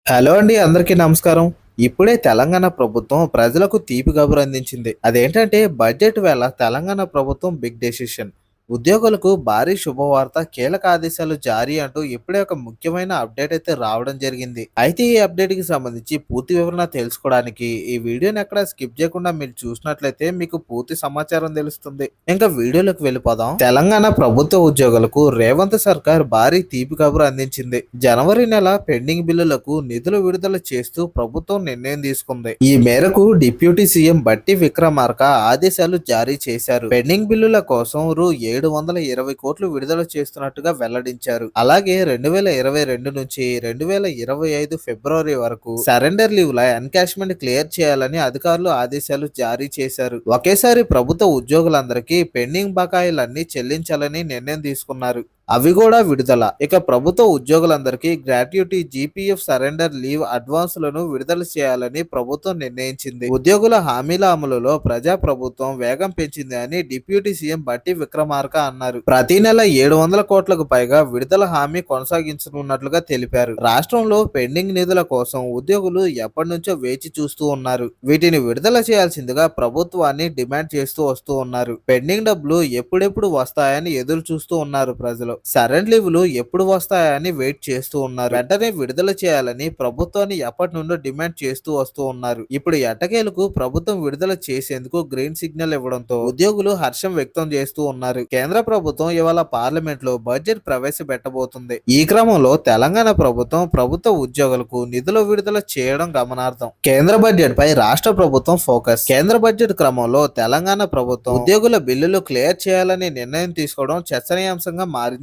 Hello అండి, అందరికీ నమస్కారం. ఇప్పుడే తెలంగాణ ప్రభుత్వం ప్రజలకు తీపి కబురు అందించింది. అదేంటంటే బడ్జెట్ వేళ తెలంగాణ ప్రభుత్వం బిగ్ డెసిషన్. ఉద్యోగులకు భారీ శుభవార్త, కీలక ఆదేశాలు జారీ అంటూ ఇప్పుడే ఒక ముఖ్యమైన అప్డేట్ అయితే రావడం జరిగింది. అయితే ఈ అప్డేట్ కి సంబంధించి పూర్తి వివరణ తెలుసుకోవడానికి ఈ వీడియోని ఎక్కడ స్కిప్ చేయకుండా మీరు చూసినట్లయితే మీకు పూర్తి సమాచారం తెలుస్తుంది. ఇంకా వీడియోలోకి వెళ్ళిపోదాం. తెలంగాణ ప్రభుత్వ ఉద్యోగులకు రేవంత్ సర్కార్ భారీ తీపి కబురు అందించింది. జనవరి నెల పెండింగ్ బిల్లులకు నిధులు విడుదల చేస్తూ ప్రభుత్వం నిర్ణయం తీసుకుంది. ఈ మేరకు డిప్యూటీ సీఎం బట్టి విక్రమార్క ఆదేశాలు జారీ చేశారు. పెండింగ్ బిల్లుల కోసం రూ. 720 కోట్లు విడుదల చేస్తున్నట్టుగా వెల్లడించారు. అలాగే 2022 నుంచి 2025 ఫిబ్రవరి వరకు సరెండర్ లీవ్ల ఎన్కాష్మెంట్ క్లియర్ చేయాలని అధికారులు ఆదేశాలు జారీ చేశారు. ఒకేసారి ప్రభుత్వ ఉద్యోగులందరికీ పెండింగ్ బకాయిలన్నీ చెల్లించాలని నిర్ణయం తీసుకున్నారు. అవి కూడా విడుదల. ఇక ప్రభుత్వ ఉద్యోగులందరికీ గ్రాట్యుటీ, జీపీఎఫ్, సరెండర్ లీవ్ అడ్వాన్సులను విడుదల చేయాలని ప్రభుత్వం నిర్ణయించింది. ఉద్యోగుల హామీల అమలులో ప్రజా ప్రభుత్వం వేగం పెంచింది అని డిప్యూటీ సీఎం బట్టి విక్రమార్క అన్నారు. ప్రతి నెల 700 కోట్లకు పైగా విడుదల హామీ కొనసాగించనున్నట్లుగా తెలిపారు. రాష్ట్రంలో పెండింగ్ నిధుల కోసం ఉద్యోగులు ఎప్పటి నుంచో వేచి చూస్తూ ఉన్నారు. వీటిని విడుదల చేయాల్సిందిగా ప్రభుత్వాన్ని డిమాండ్ చేస్తూ వస్తూ ఉన్నారు. పెండింగ్ డబ్బులు ఎప్పుడెప్పుడు వస్తాయని ఎదురు చూస్తూ ఉన్నారు ప్రజలు. సరెండర్ లీవ్లు ఎప్పుడు వస్తాయని వెయిట్ చేస్తూ ఉన్నారు. వెంటనే విడుదల చేయాలని ప్రభుత్వాన్ని ఎప్పటి నుండో డిమాండ్ చేస్తూ వస్తూ ఉన్నారు. ఇప్పుడు ఎట్టకేలకు ప్రభుత్వం విడుదల చేసేందుకు గ్రీన్ సిగ్నల్ ఇవ్వడంతో ఉద్యోగులు హర్షం వ్యక్తం చేస్తూ ఉన్నారు. కేంద్ర ప్రభుత్వం ఇవాళ పార్లమెంట్ లో బడ్జెట్ ప్రవేశపెట్టబోతుంది. ఈ క్రమంలో తెలంగాణ ప్రభుత్వం ప్రభుత్వ ఉద్యోగులకు నిధుల విడుదల చేయడం గమనార్థం. కేంద్ర బడ్జెట్ పై రాష్ట్ర ప్రభుత్వం ఫోకస్. కేంద్ర బడ్జెట్ క్రమంలో తెలంగాణ ప్రభుత్వం ఉద్యోగుల బిల్లులు క్లియర్ చేయాలని నిర్ణయం తీసుకోవడం చర్చనీయాంశంగా మారింది.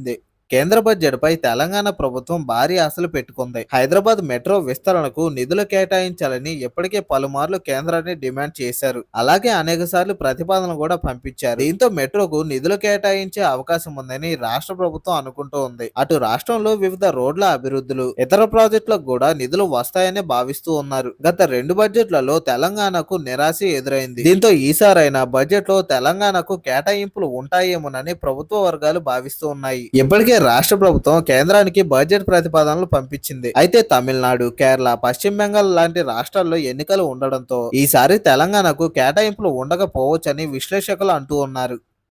కేంద్ర బడ్జెట్ పై తెలంగాణ ప్రభుత్వం భారీ ఆశలు పెట్టుకుంది. హైదరాబాద్ మెట్రో విస్తరణకు నిధులు కేటాయించాలని ఇప్పటికే పలుమార్లు కేంద్రాన్ని డిమాండ్ చేశారు. అలాగే అనేక సార్లు ప్రతిపాదనలు కూడా పంపించారు. దీంతో మెట్రోకు నిధులు కేటాయించే అవకాశం ఉందని రాష్ట్ర ప్రభుత్వం అనుకుంటూ ఉంది. అటు రాష్ట్రంలో వివిధ రోడ్ల అభివృద్ధులు, ఇతర ప్రాజెక్టులకు కూడా నిధులు వస్తాయని భావిస్తూ ఉన్నారు. గత 2 బడ్జెట్లలో తెలంగాణకు నిరాశ ఎదురైంది. దీంతో ఈసారైనా బడ్జెట్ లో తెలంగాణకు కేటాయింపులు ఉంటాయేమోనని ప్రభుత్వ వర్గాలు భావిస్తూ ఉన్నాయి. ఇప్పటికే రాష్ట్ర ప్రభుత్వం కేంద్రానికి బడ్జెట్ ప్రతిపాదనలు పంపించింది. అయితే తమిళనాడు, కేరళ, పశ్చిమ బెంగాల్ లాంటి రాష్ట్రాల్లో ఎన్నికలు ఉండడంతో ఈసారి తెలంగాణకు కేటాయింపులు ఉండకపోవచ్చని విశ్లేషకులు అంటూ ఉన్నారు.